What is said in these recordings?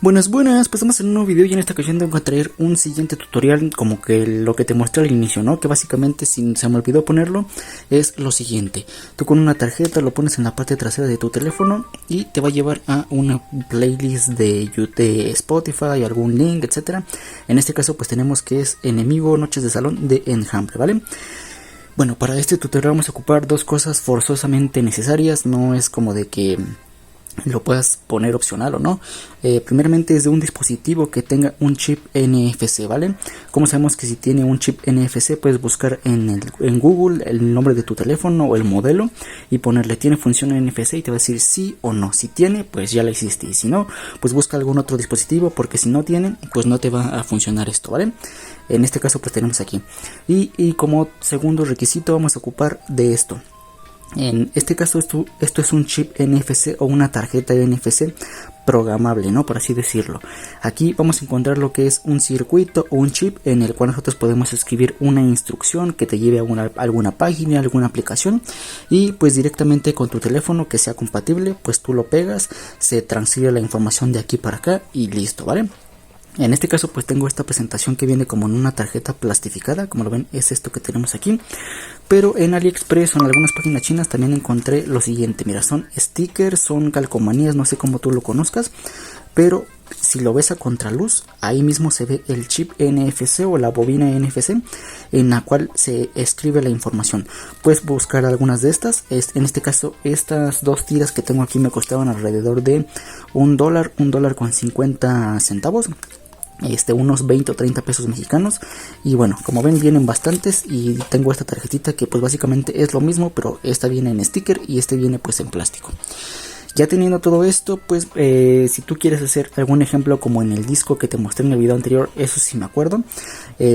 Buenas, buenas, pues estamos en un nuevo video y en esta ocasión tengo que traer un siguiente tutorial como que lo que te mostré al inicio, ¿no? Que básicamente, si se me olvidó ponerlo, es lo siguiente. Tú con una tarjeta lo pones en la parte trasera de tu teléfono y te va a llevar a una playlist de Spotify, algún link, etcétera. En este caso pues tenemos que es Enemigo Noches de Salón de Enjambre, ¿vale? Bueno, para este tutorial vamos a ocupar dos cosas forzosamente necesarias, no es como de que lo puedas poner opcional o no. Primeramente es de un dispositivo que tenga un chip NFC, ¿vale? Como sabemos que si tiene un chip NFC puedes buscar en Google el nombre de tu teléfono o el modelo y ponerle tiene función NFC y te va a decir sí o no. Si tiene, pues ya la hiciste, y si no, pues busca algún otro dispositivo, porque si no tiene, pues no te va a funcionar esto, ¿vale? En este caso pues tenemos aquí y como segundo requisito vamos a ocupar de esto. En este caso esto es un chip NFC o una tarjeta NFC programable, ¿no? Por así decirlo. Aquí vamos a encontrar lo que es un circuito o un chip en el cual nosotros podemos escribir una instrucción que te lleve a alguna página, alguna aplicación, y pues directamente con tu teléfono que sea compatible, pues tú lo pegas, se transfiere la información de aquí para acá y listo, ¿vale? En este caso pues tengo esta presentación que viene como en una tarjeta plastificada, como lo ven es esto que tenemos aquí. Pero en AliExpress o en algunas páginas chinas también encontré lo siguiente, mira, son stickers, son calcomanías, no sé cómo tú lo conozcas, pero si lo ves a contraluz, ahí mismo se ve el chip NFC o la bobina NFC en la cual se escribe la información. Puedes buscar algunas de estas, en este caso estas dos tiras que tengo aquí me costaban alrededor de $1 con 50 centavos. Unos 20 o 30 pesos mexicanos, y bueno, como ven vienen bastantes, y tengo esta tarjetita que pues básicamente es lo mismo, pero esta viene en sticker y este viene pues en plástico. Ya teniendo todo esto, pues si tú quieres hacer algún ejemplo como en el disco que te mostré en el video anterior, eso sí me acuerdo,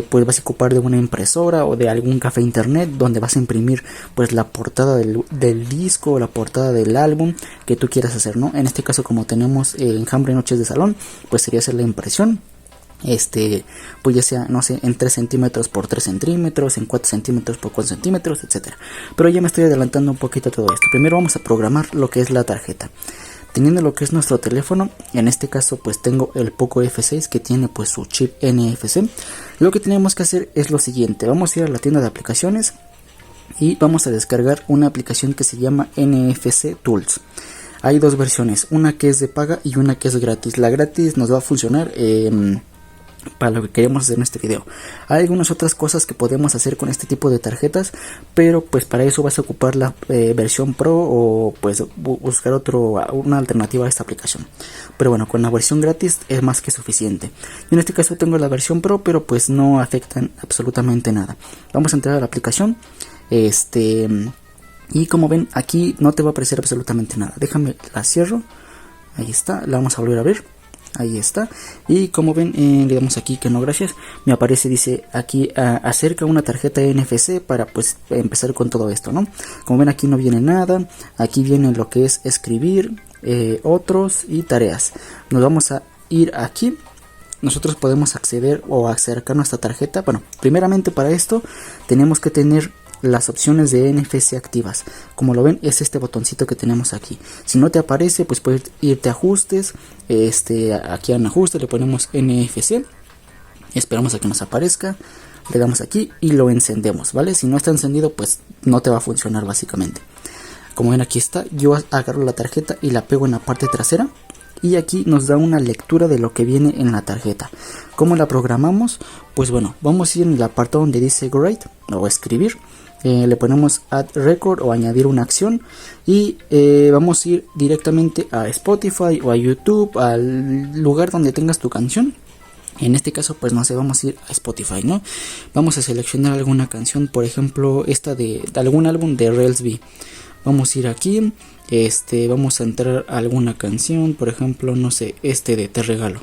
pues vas a ocupar de una impresora o de algún café internet donde vas a imprimir pues la portada del disco o la portada del álbum que tú quieras hacer, ¿no? En este caso, como tenemos Enjambre Noches de Salón, pues sería hacer la impresión. Pues ya sea, no sé, en 3 centímetros por 3 centímetros, en 4 centímetros por 4 centímetros, etcétera. Pero ya me estoy adelantando un poquito a todo esto. Primero vamos a programar lo que es la tarjeta. Teniendo lo que es nuestro teléfono, en este caso pues tengo el Poco F6 que tiene pues su chip NFC. Lo que tenemos que hacer es lo siguiente, vamos a ir a la tienda de aplicaciones y vamos a descargar una aplicación que se llama NFC Tools. Hay dos versiones, una que es de paga y una que es gratis. La gratis nos va a funcionar para lo que queremos hacer en este video. Hay algunas otras cosas que podemos hacer con este tipo de tarjetas, pero pues para eso vas a ocupar la versión Pro o pues buscar una alternativa a esta aplicación. Pero bueno, con la versión gratis es más que suficiente. Yo en este caso tengo la versión Pro, pero pues no afectan absolutamente nada. Vamos a entrar a la aplicación. Y como ven, aquí no te va a aparecer absolutamente nada. Déjame la cierro. Ahí está, la vamos a volver a ver. Ahí está, y como ven, le damos aquí que no gracias, me aparece, dice aquí acerca una tarjeta NFC para pues empezar con todo esto, ¿no? Como ven, aquí no viene nada, aquí viene lo que es escribir, otros y tareas. Nos vamos a ir aquí. Nosotros podemos acceder o acercar nuestra tarjeta. Bueno, primeramente para esto tenemos que tener las opciones de NFC activas. Como lo ven, es este botoncito que tenemos aquí. Si no te aparece, pues puedes irte a ajustes, aquí en ajustes le ponemos NFC, esperamos a que nos aparezca, le damos aquí y lo encendemos, ¿vale? Si no está encendido, pues no te va a funcionar básicamente. Como ven, aquí está, yo agarro la tarjeta y la pego en la parte trasera. Y aquí nos da una lectura de lo que viene en la tarjeta. ¿Cómo la programamos? Pues bueno, vamos a ir en el apartado donde dice Write o escribir. Le ponemos Add Record o añadir una acción. Y vamos a ir directamente a Spotify o a YouTube, al lugar donde tengas tu canción. En este caso pues no sé, vamos a ir a Spotify, ¿no? Vamos a seleccionar alguna canción, por ejemplo esta de algún álbum de Rels B. Vamos a ir aquí, vamos a entrar a alguna canción, por ejemplo, no sé, de Te Regalo.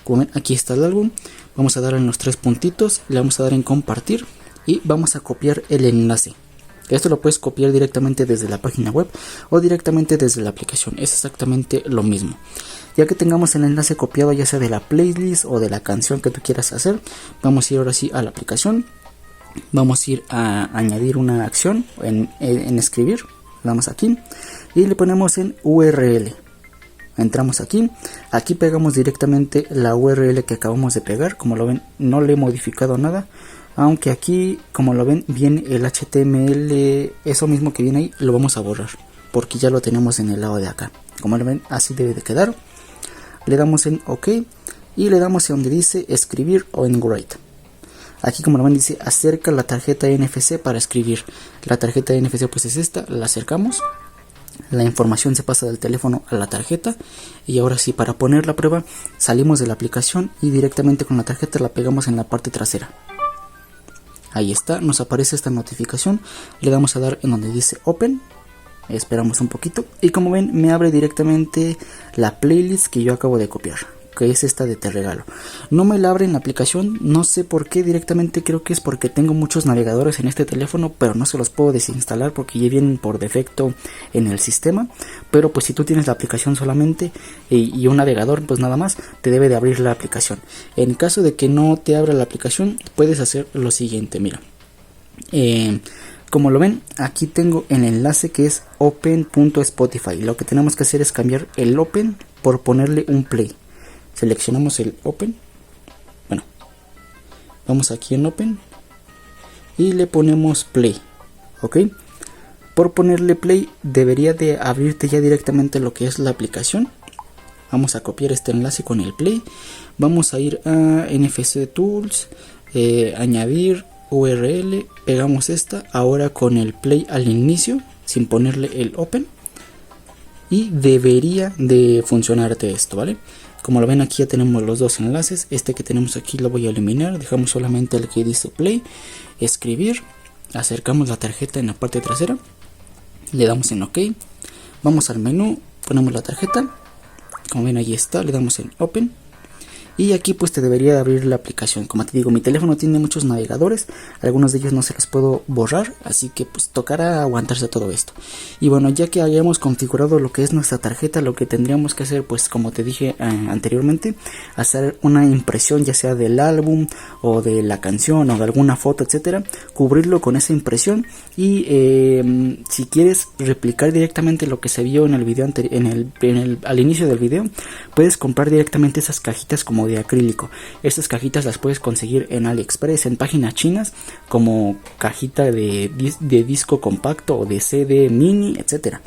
Como ven, aquí está el álbum, vamos a dar en los 3 puntitos, le vamos a dar en compartir y vamos a copiar el enlace. Esto lo puedes copiar directamente desde la página web o directamente desde la aplicación, es exactamente lo mismo. Ya que tengamos el enlace copiado, ya sea de la playlist o de la canción que tú quieras hacer, vamos a ir ahora sí a la aplicación, vamos a ir a añadir una acción en escribir. Damos aquí y le ponemos en URL. entramos aquí, pegamos directamente la URL que acabamos de pegar. Como lo ven, no le he modificado nada, aunque aquí, como lo ven, viene el HTML, eso mismo que viene ahí lo vamos a borrar porque ya lo tenemos en el lado de acá. Como lo ven, así debe de quedar. Le damos en OK y le damos en donde dice escribir o en write. Aquí, como lo ven, dice acerca la tarjeta NFC para escribir. La tarjeta NFC pues es esta, la acercamos. La información se pasa del teléfono a la tarjeta y ahora sí, para poner la prueba salimos de la aplicación y directamente con la tarjeta la pegamos en la parte trasera. Ahí está, nos aparece esta notificación, le damos a dar en donde dice Open, esperamos un poquito y como ven me abre directamente la playlist que yo acabo de copiar, que es esta de Te Regalo. No me la abre en la aplicación, no sé por qué, directamente creo que es porque tengo muchos navegadores en este teléfono, pero no se los puedo desinstalar porque ya vienen por defecto en el sistema. Pero pues si tú tienes la aplicación solamente y un navegador, pues nada más te debe de abrir la aplicación. En caso de que no te abra la aplicación, puedes hacer lo siguiente, mira. Como lo ven, aquí tengo el enlace que es open.spotify. Lo que tenemos que hacer es cambiar el open por ponerle un play. Seleccionamos el Open, bueno, vamos aquí en Open y le ponemos Play, ok. Por ponerle Play debería de abrirte ya directamente lo que es la aplicación. Vamos a copiar este enlace con el Play, vamos a ir a NFC Tools, añadir URL, pegamos esta, ahora con el Play al inicio, sin ponerle el Open, y debería de funcionarte esto, ¿vale? Como lo ven, aquí ya tenemos los dos enlaces. Este que tenemos aquí lo voy a eliminar, dejamos solamente el que dice Play, escribir, acercamos la tarjeta en la parte trasera, le damos en OK, vamos al menú, ponemos la tarjeta, como ven ahí está, le damos en Open. Y aquí pues te debería de abrir la aplicación. Como te digo, mi teléfono tiene muchos navegadores, algunos de ellos no se los puedo borrar, así que pues tocará aguantarse todo esto. Y bueno, ya que hayamos configurado lo que es nuestra tarjeta, lo que tendríamos que hacer, pues como te dije anteriormente, hacer una impresión ya sea del álbum o de la canción o de alguna foto, etcétera, cubrirlo con esa impresión. Y si quieres replicar directamente lo que se vio en el video al inicio del video, puedes comprar directamente esas cajitas como de acrílico. Estas cajitas las puedes conseguir en AliExpress, en páginas chinas, como cajita de disco compacto o de CD mini, etcétera.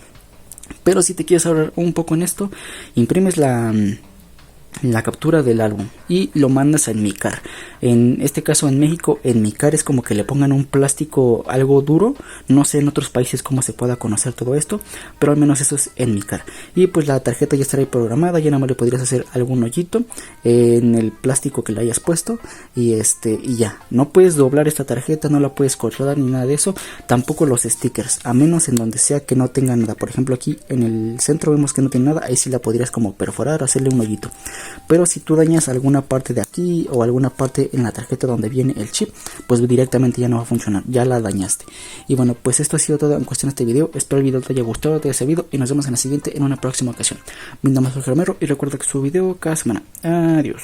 Pero si te quieres ahorrar un poco en esto, imprimes la captura del álbum y lo mandas a Enmicar. En este caso en México, Enmicar es como que le pongan un plástico algo duro. No sé en otros países cómo se pueda conocer todo esto, pero al menos eso es Enmicar. Y pues la tarjeta ya estará ahí programada, ya nada más le podrías hacer algún hoyito en el plástico que le hayas puesto y ya. No puedes doblar esta tarjeta, no la puedes cortar ni nada de eso, tampoco los stickers, a menos en donde sea que no tenga nada. Por ejemplo, aquí en el centro vemos que no tiene nada, ahí sí la podrías como perforar, hacerle un hoyito. Pero si tú dañas alguna parte de aquí o alguna parte en la tarjeta donde viene el chip, pues directamente ya no va a funcionar, ya la dañaste. Y bueno, pues esto ha sido todo en cuestión de este video. Espero el video te haya gustado, te haya servido y nos vemos en la siguiente en una próxima ocasión. Mi nombre es Jorge Romero y recuerda que subo video cada semana. Adiós.